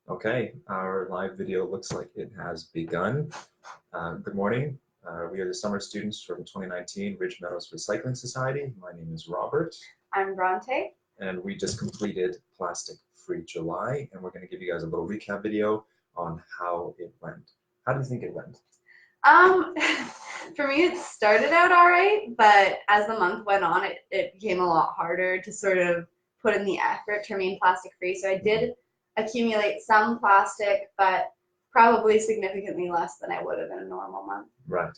Okay, our live video looks like it has begun. Good morning. We are the summer students from 2019 Ridge Meadows Recycling Society. My name is Robert. I'm Bronte. And we just completed Plastic Free July, and we're going to give you guys a little recap video on how it went. How do you think it went? For me, it started out all right, but as the month went on, it became a lot harder to sort of put in the effort to remain plastic free. So I did accumulate some plastic, but probably significantly less than I would have in a normal month. Right.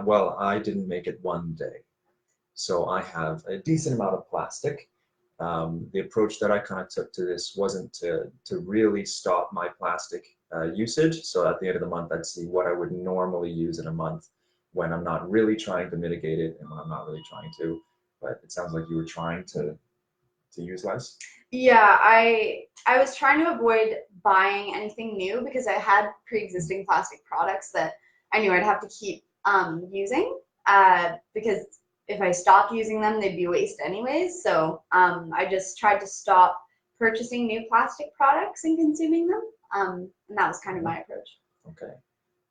Well, I didn't make it one day, so I have a decent amount of plastic. The approach that I kind of took to this wasn't to really stop my plastic usage. So at the end of the month, I'd see what I would normally use in a month when I'm not really trying to mitigate it and when I'm not really trying to. But it sounds like you were trying to use less. Yeah, I was trying to avoid buying anything new because I had pre-existing plastic products that I knew I'd have to keep using because if I stopped using them, they'd be waste anyways. So I just tried to stop purchasing new plastic products and consuming them, and that was kind of my approach. Okay.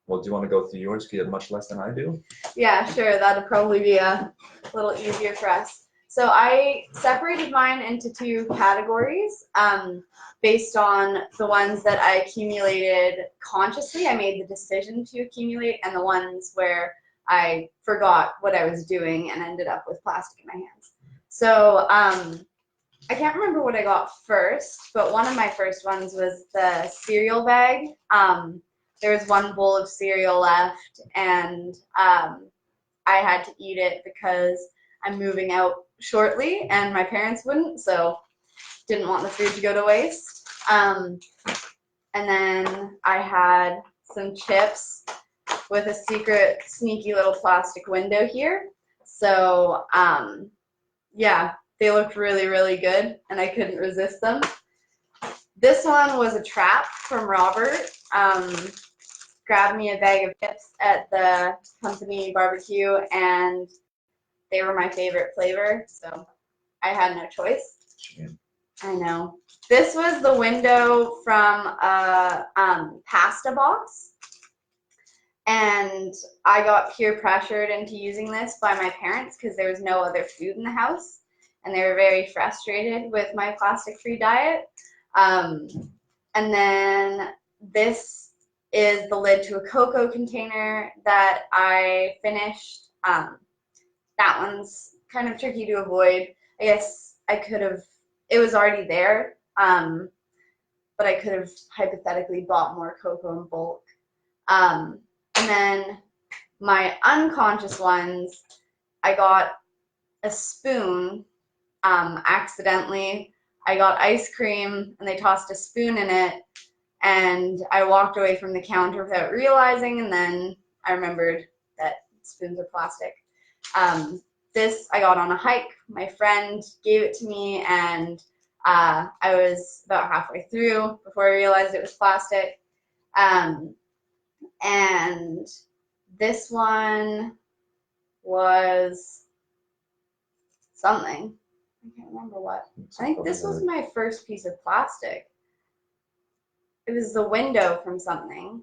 Well, do you want to go through yours? Because you have much less than I do. Yeah, sure. That'd probably be a little easier for us. So I separated mine into two categories based on the ones that I accumulated consciously. I made the decision to accumulate, and the ones where I forgot what I was doing and ended up with plastic in my hands. So I can't remember what I got first, but one of my first ones was the cereal bag. There was one bowl of cereal left, and I had to eat it because I'm moving out shortly, and my parents wouldn't, so didn't want the food to go to waste. And then I had some chips with a secret, sneaky little plastic window here. So, yeah, they looked really, really good, and I couldn't resist them. This one was a trap from Robert. Grabbed me a bag of chips at the company barbecue, and they were my favorite flavor, so I had no choice. Yeah. I know. This was the window from a pasta box, and I got peer pressured into using this by my parents because there was no other food in the house, and they were very frustrated with my plastic-free diet. And then this is the lid to a cocoa container that I finished. That one's kind of tricky to avoid. I guess I could have, it was already there, but I could have hypothetically bought more cocoa in bulk. And then my unconscious ones, I got a spoon accidentally. I got ice cream and they tossed a spoon in it, and I walked away from the counter without realizing, and then I remembered that spoons are plastic. This I got on a hike. My friend gave it to me, and I was about halfway through before I realized it was plastic. And this one was something. I can't remember what. I think this was my first piece of plastic. It was the window from something.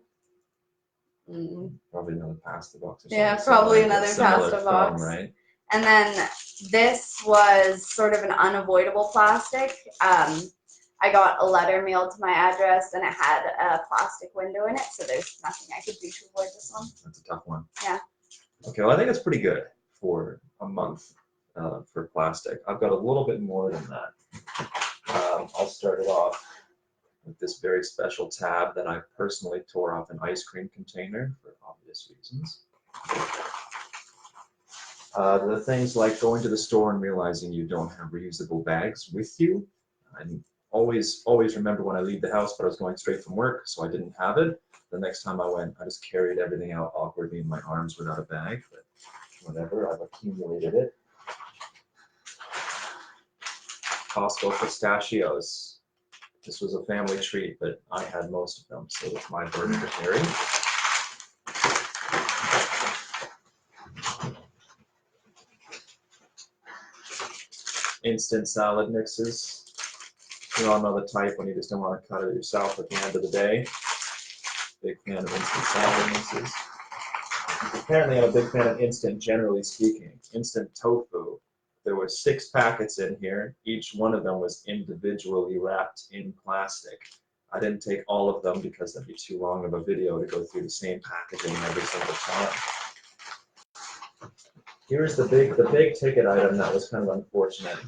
Probably another pasta box or something. Yeah, probably another pasta box. Right? And then this was sort of an unavoidable plastic. I got a letter mailed to my address, and it had a plastic window in it, so there's nothing I could do to avoid this one. That's a tough one. Yeah. Okay, well, I think that's pretty good for a month for plastic. I've got a little bit more than that. I'll start it off with this very special tab that I personally tore off an ice cream container for obvious reasons. The things like going to the store and realizing you don't have reusable bags with you. I always remember when I leave the house, but I was going straight from work, so I didn't have it. The next time I went, I just carried everything out awkwardly in my arms without a bag, but whatever, I've accumulated it. Costco pistachios. This was a family treat, but I had most of them, so it's my burden to carry. Instant salad mixes. We all know the type when you just don't want to cut it yourself at the end of the day. Big fan of instant salad mixes. Apparently, I'm a big fan of instant, generally speaking. Instant tofu. There were 6 packets in here. Each one of them was individually wrapped in plastic. I didn't take all of them because that'd be too long of a video to go through the same packaging every single time. Here's the big ticket item that was kind of unfortunate.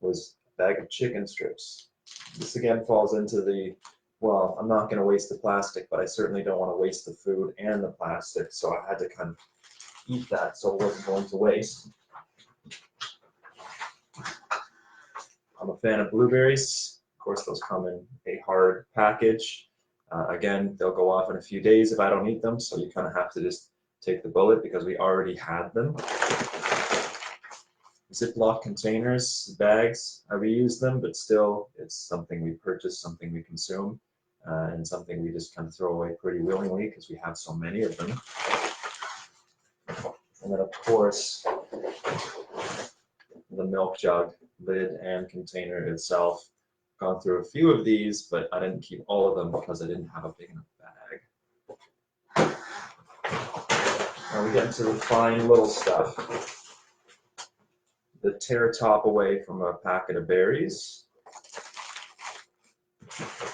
Was a bag of chicken strips. This again falls into the, well, I'm not going to waste the plastic, but I certainly don't want to waste the food and the plastic, so I had to kind of eat that so it wasn't going to waste. I'm a fan of blueberries. Of course, those come in a hard package. Again, they'll go off in a few days if I don't eat them, so you kind of have to just take the bullet because we already had them. Ziploc containers, bags, I reuse them, but still, it's something we purchase, something we consume, and something we just kind of throw away pretty willingly because we have so many of them. And then, of course, the milk jug, lid and container itself. Gone through a few of these, but I didn't keep all of them because I didn't have a big enough bag. Now we get into the fine little stuff. The tear top away from a packet of berries.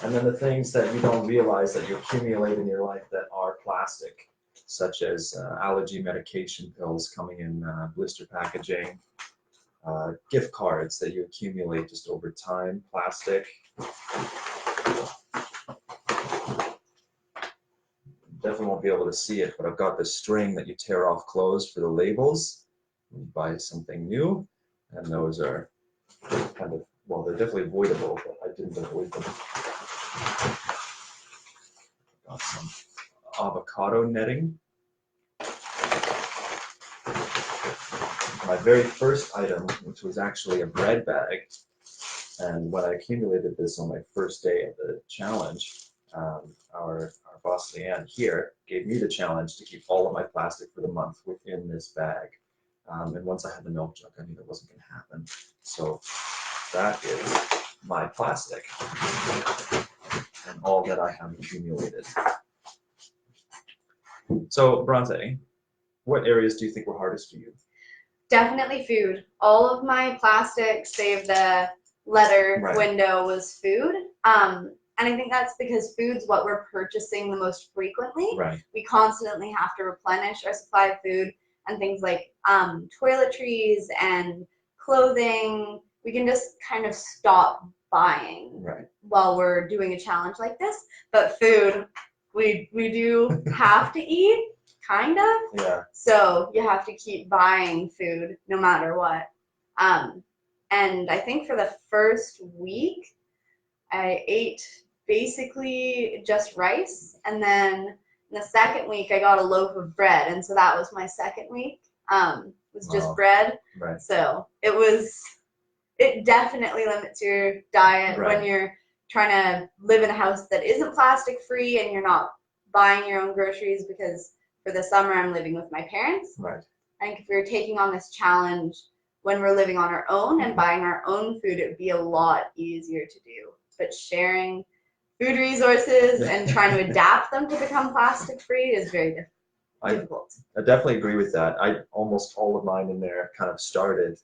And then the things that you don't realize that you accumulate in your life that are plastic, such as allergy medication pills coming in blister packaging, gift cards that you accumulate just over time, plastic. Definitely won't be able to see it, but I've got this string that you tear off clothes for the labels when you buy something new, and those are kind of, well, they're definitely avoidable, but I didn't avoid them. Got some avocado netting. My very first item, which was actually a bread bag, and when I accumulated this on my first day of the challenge, our boss Leanne here gave me the challenge to keep all of my plastic for the month within this bag. And once I had the milk jug, I knew that wasn't going to happen. So that is my plastic and all that I have accumulated. So Bronte, what areas do you think were hardest for you? Definitely food. All of my plastic, save the letter window, was food. And I think that's because food's what we're purchasing the most frequently. Right. We constantly have to replenish our supply of food, and things like toiletries and clothing, we can just kind of stop buying while we're doing a challenge like this. But food, we do have to eat. Kind of. Yeah. So you have to keep buying food no matter what. And I think for the first week, I ate basically just rice. And then in the second week, I got a loaf of bread. And so that was my second week. Was just bread. Right. So it definitely limits your diet when you're trying to live in a house that isn't plastic free and you're not buying your own groceries, because for the summer, I'm living with my parents. Right. I think if we were taking on this challenge when we're living on our own and buying our own food, it would be a lot easier to do. But sharing food resources and trying to adapt them to become plastic free is very difficult. I definitely agree with that. Almost all of mine in there kind of started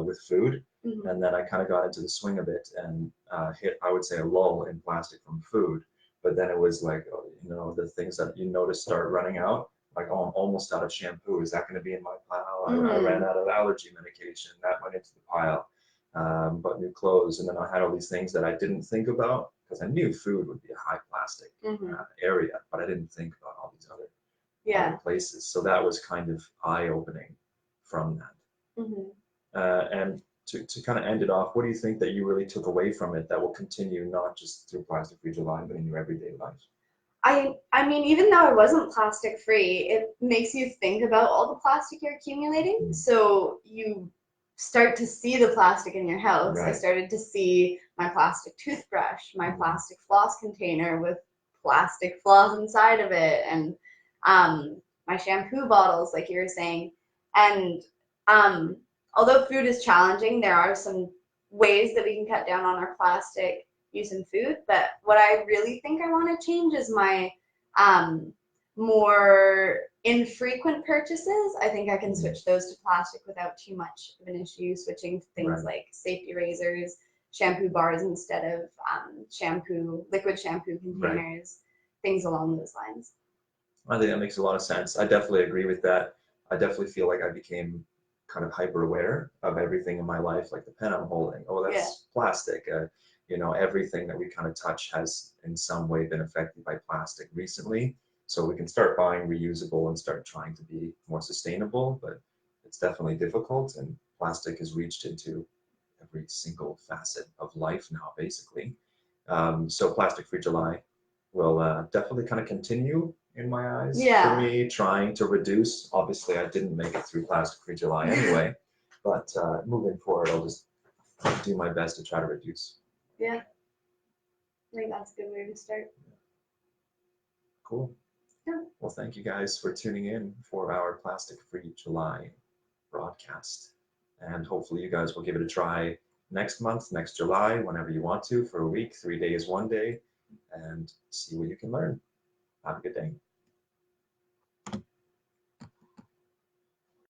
with food, and then I kind of got into the swing of it and hit, I would say, a lull in plastic from food. But then it was like, the things that you notice start running out. Like, oh, I'm almost out of shampoo. Is that going to be in my pile? I ran out of allergy medication. That went into the pile. But new clothes. And then I had all these things that I didn't think about because I knew food would be a high plastic area, but I didn't think about all these other places. So that was kind of eye-opening from that. And to kind of end it off, what do you think that you really took away from it that will continue not just through Plastic Free July, but in your everyday life? I mean, even though I wasn't plastic free, it makes you think about all the plastic you're accumulating. So you start to see the plastic in your house. I started to see my plastic toothbrush, my plastic floss container with plastic floss inside of it, and my shampoo bottles, like you were saying. And although food is challenging, there are some ways that we can cut down on our plastic use in food. But what I really think I want to change is my more infrequent purchases. I think I can switch those to plastic without too much of an issue, switching to things Right. like safety razors, shampoo bars instead of liquid shampoo containers, things along those lines. I think that makes a lot of sense. I definitely agree with that. I definitely feel like I became kind of hyper aware of everything in my life, like the pen I'm holding. Oh, that's Yeah. plastic. Everything that we kind of touch has in some way been affected by plastic recently. So we can start buying reusable and start trying to be more sustainable, but it's definitely difficult. And plastic has reached into every single facet of life now, basically. So Plastic Free July will definitely kind of continue in my eyes for Yeah. me, trying to reduce. Obviously, I didn't make it through Plastic Free July anyway, but moving forward, I'll just do my best to try to reduce. Yeah. I think that's a good way to start. Cool. Yeah. Well, thank you guys for tuning in for our Plastic Free July broadcast. And hopefully you guys will give it a try next month, next July, whenever you want to, for a week, 3 days, 1 day, and see what you can learn. Have a good day.